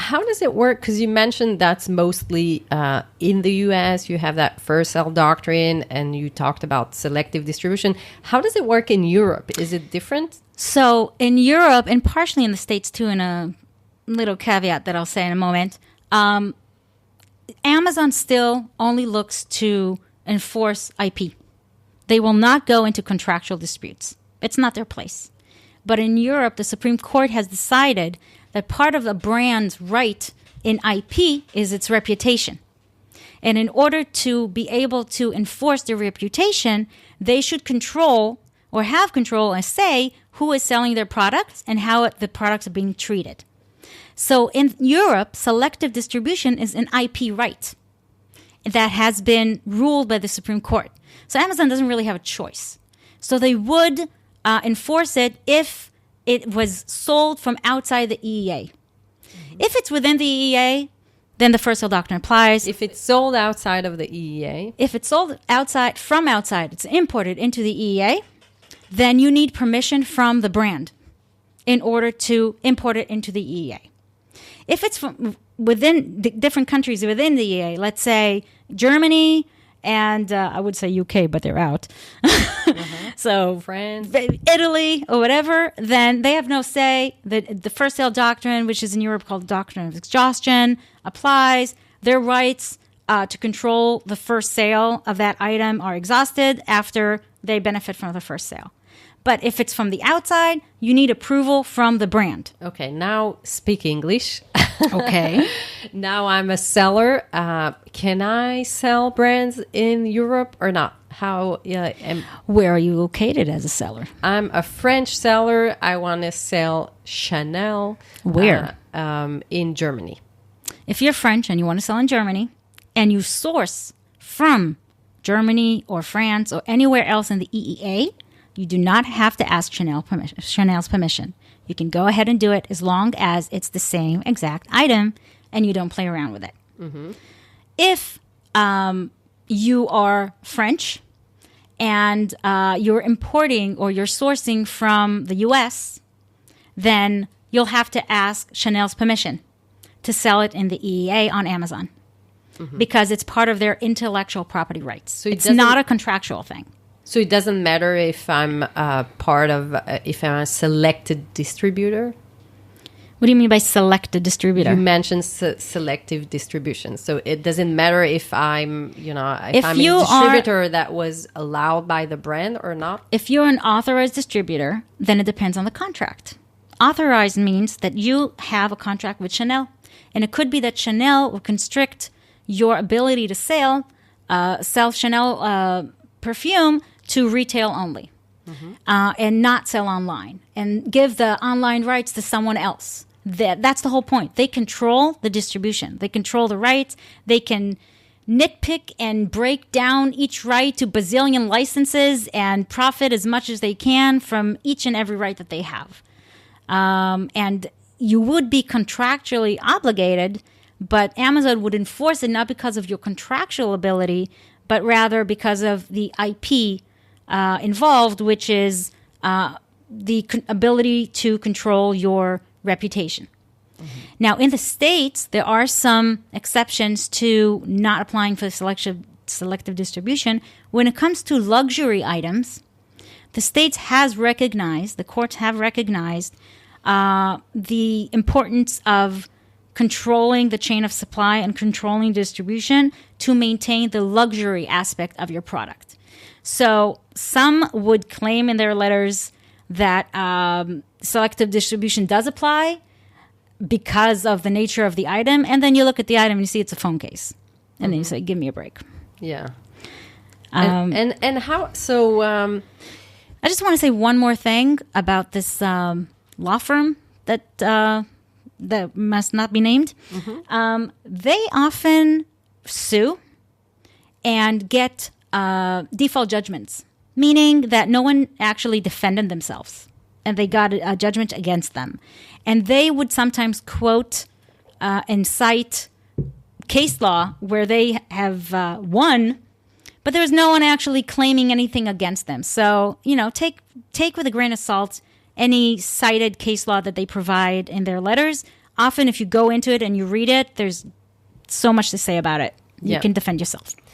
how does it work? Because you mentioned that's mostly in the U.S. You have that first Sale Doctrine, and you talked about selective distribution. How does it work in Europe? Is it different? So in Europe, and partially in the States too, in a little caveat that I'll say in a moment, Amazon still only looks to enforce IP. They will not go into contractual disputes. It's not their place. But in Europe, the Supreme Court has decided that part of a brand's right in IP is its reputation. And in order to be able to enforce their reputation, they should control or have control and say who is selling their products and how the products are being treated. So in Europe, selective distribution is an IP right that has been ruled by the Supreme Court. So Amazon doesn't really have a choice. So they would enforce it if it was sold from outside the EEA. If it's within the EEA, then the first sale doctrine applies. If it's sold outside of the EEA? If it's sold from outside, it's imported into the EEA, then you need permission from the brand in order to import it into the EEA. If it's from within the different countries within the EEA, let's say Germany and I would say UK, but they're out. So France, Italy, or whatever, then they have no say. The first sale doctrine, which is in Europe called the doctrine of exhaustion, applies. Their rights to control the first sale of that item are exhausted after they benefit from the first sale. But if it's from the outside, you need approval from the brand. Okay, now speak English. Okay. Now I'm a seller. Can I sell brands in Europe or not? Where are you located as a seller? I'm a French seller. I want to sell Chanel. Where? In Germany. If you're French and you want to sell in Germany and you source from Germany or France or anywhere else in the EEA, you do not have to ask Chanel's permission. You can go ahead and do it as long as it's the same exact item and you don't play around with it. Mm-hmm. If you are French and you're importing or you're sourcing from the U.S., then you'll have to ask Chanel's permission to sell it in the EEA on Amazon because it's part of their intellectual property rights. So it's not a contractual thing. So it doesn't matter if I'm if I'm a selected distributor? What do you mean by selected distributor? You mentioned selective distribution. So it doesn't matter if I'm, if I'm a distributor that was allowed by the brand or not? If you're an authorized distributor, then it depends on the contract. Authorized means that you have a contract with Chanel. And it could be that Chanel will constrict your ability to sell Chanel perfume to retail only and not sell online and give the online rights to someone else. That's the whole point. They control the distribution. They control the rights. They can nitpick and break down each right to bazillion licenses and profit as much as they can from each and every right that they have. And you would be contractually obligated, but Amazon would enforce it not because of your contractual ability, but rather because of the IP involved, which is the ability to control your reputation. Mm-hmm. Now, in the States, there are some exceptions to not applying for selective distribution. When it comes to luxury items, the states the courts have recognized the importance of controlling the chain of supply and controlling distribution to maintain the luxury aspect of your product. So some would claim in their letters that selective distribution does apply because of the nature of the item. And then you look at the item and you see it's a phone case. And then you say, give me a break. Yeah. And how, so... I just want to say one more thing about this law firm that must not be named. Mm-hmm. They often sue and get default judgments, meaning that no one actually defended themselves and they got a judgment against them. And they would sometimes quote and cite case law where they have won, but there's no one actually claiming anything against them. So, take with a grain of salt any cited case law that they provide in their letters. often if you go into it and you read it, there's so much to say about it. You Yeah. can defend yourself.